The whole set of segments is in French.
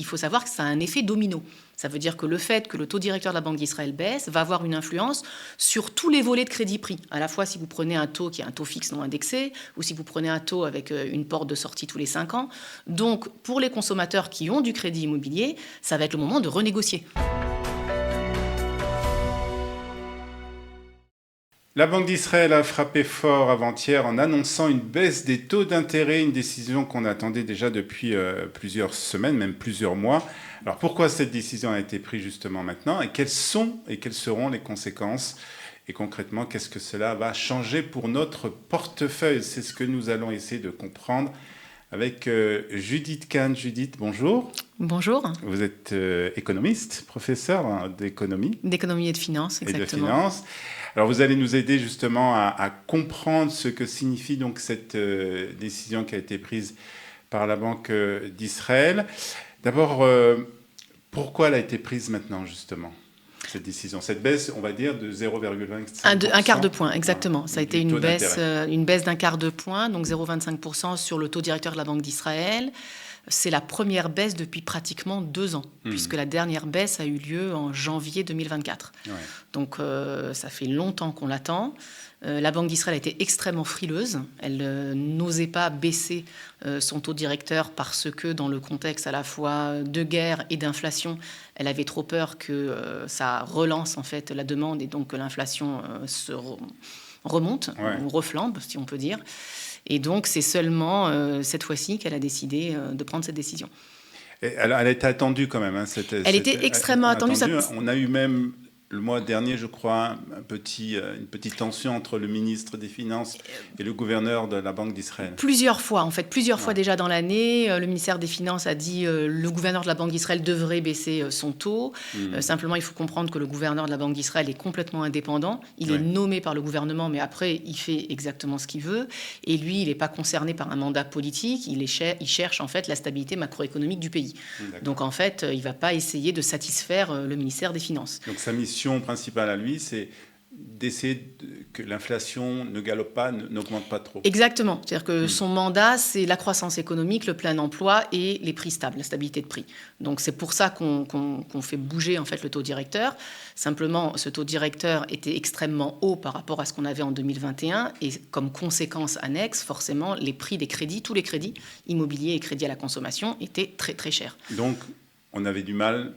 il faut savoir que ça a un effet domino. Ça veut dire que le fait que le taux directeur de la Banque d'Israël baisse va avoir une influence sur tous les volets de crédit pris. À la fois si vous prenez un taux qui est un taux fixe non indexé, ou si vous prenez un taux avec une porte de sortie tous les 5 ans. Donc, pour les consommateurs qui ont du crédit immobilier, ça va être le moment de renégocier. La Banque d'Israël a frappé fort avant-hier en annonçant une baisse des taux d'intérêt, une décision qu'on attendait déjà depuis plusieurs semaines, même plusieurs mois. Alors pourquoi cette décision a été prise justement maintenant et quelles seront les conséquences? Et concrètement, qu'est-ce que cela va changer pour notre portefeuille? C'est ce que nous allons essayer de comprendre avec Judith Kahn. Judith, bonjour. Bonjour. Vous êtes économiste, professeur d'économie. D'économie et de finance, exactement. Et de finance. Alors vous allez nous aider justement à comprendre ce que signifie donc cette décision qui a été prise par la Banque d'Israël. D'abord, pourquoi elle a été prise maintenant justement, cette décision, cette baisse, on va dire, de 0,25%. Un quart de point, exactement. Ça a été une baisse d'un quart de point, donc 0,25% sur le taux directeur de la Banque d'Israël. C'est la première baisse depuis pratiquement 2 ans, puisque la dernière baisse a eu lieu en janvier 2024. Ouais. Donc ça fait longtemps qu'on l'attend. La Banque d'Israël a été extrêmement frileuse. Elle n'osait pas baisser son taux directeur parce que dans le contexte à la fois de guerre et d'inflation, elle avait trop peur que ça relance en fait la demande et donc que l'inflation se remonte, ou reflambe, si on peut dire. Et donc, c'est seulement cette fois-ci qu'elle a décidé de prendre cette décision. Elle a été attendue quand même. Elle était extrêmement attendue. On a eu même, le mois dernier, je crois, une petite tension entre le ministre des Finances et le gouverneur de la Banque d'Israël. Plusieurs fois déjà dans l'année. Le ministère des Finances a dit le gouverneur de la Banque d'Israël devrait baisser son taux. Simplement, il faut comprendre que le gouverneur de la Banque d'Israël est complètement indépendant. Il est nommé par le gouvernement, mais après, il fait exactement ce qu'il veut. Et lui, il n'est pas concerné par un mandat politique. Il cherche en fait la stabilité macroéconomique du pays. Donc en fait, il ne va pas essayer de satisfaire le ministère des Finances. Donc sa mission principale à lui, c'est d'essayer que l'inflation ne galope pas, n'augmente pas trop. Exactement. C'est-à-dire que son mandat, c'est la croissance économique, le plein emploi et les prix stables, la stabilité de prix. Donc c'est pour ça qu'on fait bouger en fait le taux directeur. Simplement, ce taux directeur était extrêmement haut par rapport à ce qu'on avait en 2021 et comme conséquence annexe, forcément, les prix des crédits, tous les crédits immobiliers et crédits à la consommation étaient très très chers. Donc on avait du mal,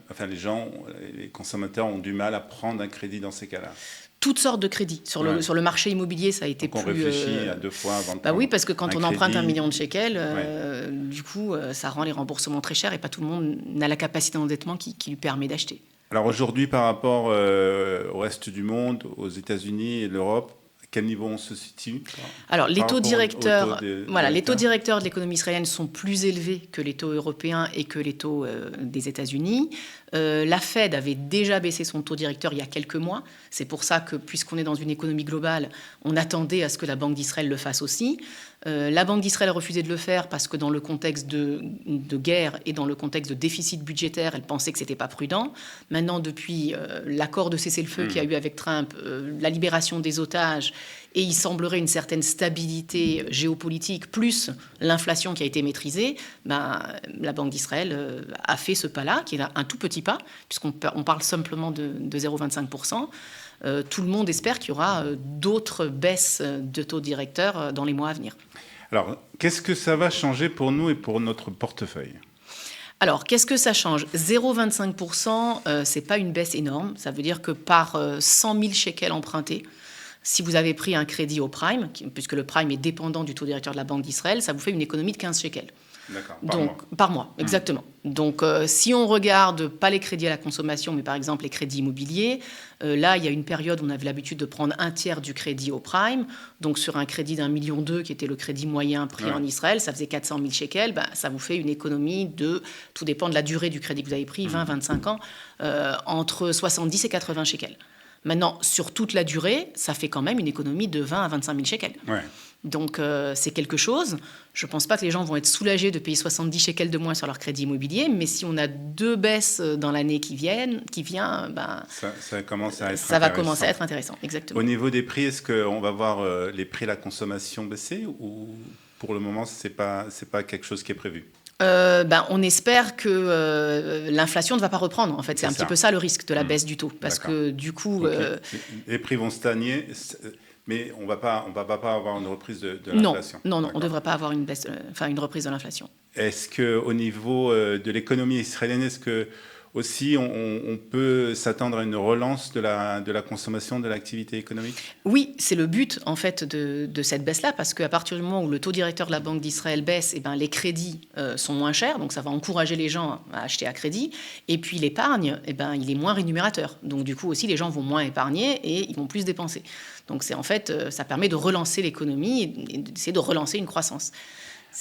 les consommateurs ont du mal à prendre un crédit dans ces cas-là. Toutes sortes de crédits. Sur le marché immobilier, ça a été donc plus... on réfléchit à 2 fois avant de prendre oui, parce que quand on emprunte 1 million de shekels, du coup, ça rend les remboursements très chers et pas tout le monde n'a la capacité d'endettement qui lui permet d'acheter. Alors aujourd'hui, par rapport au reste du monde, aux États-Unis et l'Europe, à quel niveau on se situe? Alors, les taux directeurs de l'économie israélienne sont plus élevés que les taux européens et que les taux des États-Unis. La Fed avait déjà baissé son taux directeur il y a quelques mois. C'est pour ça que, puisqu'on est dans une économie globale, on attendait à ce que la Banque d'Israël le fasse aussi. La Banque d'Israël a refusé de le faire parce que dans le contexte de guerre et dans le contexte de déficit budgétaire, elle pensait que ce n'était pas prudent. Maintenant, depuis l'accord de cessez-le-feu qu'il y a eu avec Trump, la libération des otages, et il semblerait une certaine stabilité géopolitique, plus l'inflation qui a été maîtrisée, la Banque d'Israël a fait ce pas-là, qui est un tout petit pas, puisqu'on parle simplement de 0,25%. Tout le monde espère qu'il y aura d'autres baisses de taux directeurs dans les mois à venir. Alors, qu'est-ce que ça va changer pour nous et pour notre portefeuille ? Alors, qu'est-ce que ça change ? 0,25%, ce n'est pas une baisse énorme. Ça veut dire que par 100 000 shekels empruntés, si vous avez pris un crédit au prime, puisque le prime est dépendant du taux directeur de la Banque d'Israël, ça vous fait une économie de 15 shekels. D'accord, par mois, exactement. Donc, si on regarde pas les crédits à la consommation, mais par exemple les crédits immobiliers, là, il y a une période où on avait l'habitude de prendre un tiers du crédit au prime. Donc, sur un crédit d'1,2 million, qui était le crédit moyen pris en Israël, ça faisait 400 000 shekels. Ça vous fait une économie tout dépend de la durée du crédit que vous avez pris, 20, 25 ans, entre 70 et 80 shekels. Maintenant, sur toute la durée, ça fait quand même une économie de 20 à 25 000 shekels. Ouais. Donc, c'est quelque chose. Je ne pense pas que les gens vont être soulagés de payer 70 shekels de moins sur leur crédit immobilier, mais si on a 2 baisses dans l'année qui vient, ça commence à être ça va commencer à être intéressant. Exactement. Au niveau des prix, est-ce qu'on va voir les prix à la consommation baisser ou pour le moment, ce n'est pas quelque chose qui est prévu ? On espère que l'inflation ne va pas reprendre. En fait, c'est un petit peu ça le risque de la baisse du taux. Parce que du coup... les prix vont stagner, mais on va pas avoir une reprise de l'inflation. Non, on ne devrait pas avoir une reprise de l'inflation. Est-ce qu'au niveau de l'économie israélienne, est-ce que aussi on peut s'attendre à une relance de la consommation, de l'activité économique? Oui, c'est le but en fait de cette baisse-là, parce qu'à partir du moment où le taux directeur de la Banque d'Israël baisse, les crédits sont moins chers, donc ça va encourager les gens à acheter à crédit. Et puis l'épargne, il est moins rémunérateur. Donc du coup aussi, les gens vont moins épargner et ils vont plus dépenser. Donc c'est en fait, ça permet de relancer l'économie et d'essayer de relancer une croissance.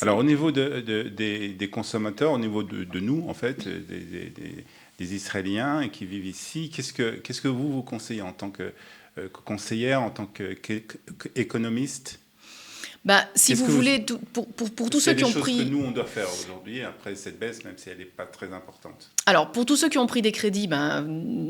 Alors au niveau des consommateurs, au niveau de nous en fait, des Israéliens qui vivent ici, qu'est-ce que vous conseillez en tant que conseillère, en tant qu'économiste? Si vous voulez, pour tous ceux qui ont pris... C'est des choses que nous, on doit faire aujourd'hui, après cette baisse, même si elle n'est pas très importante. Alors, pour tous ceux qui ont pris des crédits,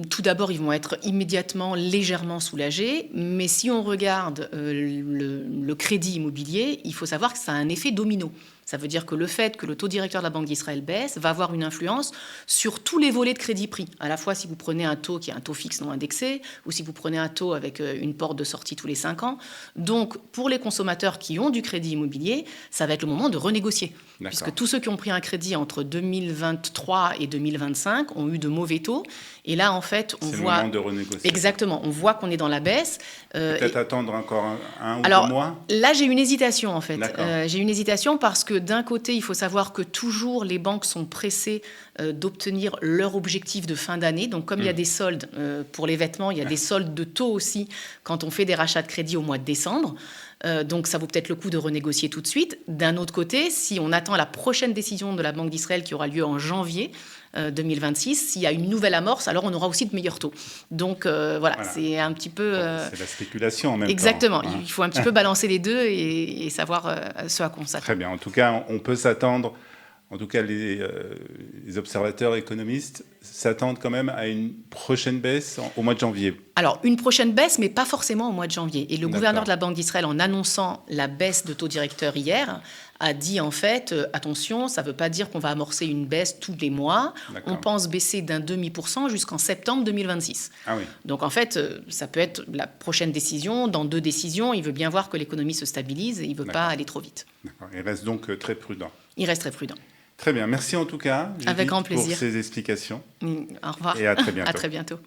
tout d'abord, ils vont être immédiatement légèrement soulagés. Mais si on regarde le crédit immobilier, il faut savoir que ça a un effet domino. Ça veut dire que le fait que le taux directeur de la Banque d'Israël baisse va avoir une influence sur tous les volets de crédit pris. À la fois si vous prenez un taux qui est un taux fixe non indexé, ou si vous prenez un taux avec une porte de sortie tous les 5 ans. Donc, pour les consommateurs qui ont du crédit immobilier, ça va être le moment de renégocier. D'accord. Puisque tous ceux qui ont pris un crédit entre 2023 et 2025 ont eu de mauvais taux. Et là, en fait, on voit... C'est le moment de renégocier. Exactement. On voit qu'on est dans la baisse. Peut-être attendre encore un ou 2 mois. Là, j'ai une hésitation, en fait. J'ai une hésitation parce que d'un côté, il faut savoir que toujours les banques sont pressées d'obtenir leur objectif de fin d'année. Donc, comme il y a des soldes pour les vêtements, il y a des soldes de taux aussi quand on fait des rachats de crédit au mois de décembre. Donc, ça vaut peut-être le coup de renégocier tout de suite. D'un autre côté, si on attend la prochaine décision de la Banque d'Israël qui aura lieu en janvier 2026, s'il y a une nouvelle amorce, alors on aura aussi de meilleurs taux. Donc, voilà, c'est un petit peu... C'est la spéculation en même temps. Exactement. Il faut un petit peu balancer les deux et savoir ce à quoi on s'attend. Très bien. En tout cas, on peut s'attendre... En tout cas, les observateurs économistes s'attendent quand même à une prochaine baisse au mois de janvier. Alors, une prochaine baisse, mais pas forcément au mois de janvier. Et le gouverneur de la Banque d'Israël, en annonçant la baisse de taux directeur hier, a dit en fait, attention, ça ne veut pas dire qu'on va amorcer une baisse tous les mois. On pense baisser d'un 0,5% jusqu'en septembre 2026. Ah oui. Donc en fait, ça peut être la prochaine décision. Dans 2 décisions, il veut bien voir que l'économie se stabilise et il ne veut pas aller trop vite. D'accord. Il reste donc très prudent. Il reste très prudent. Très bien. Merci en tout cas, Judith, avec grand plaisir, pour ces explications. Au revoir. Et à très bientôt. À très bientôt.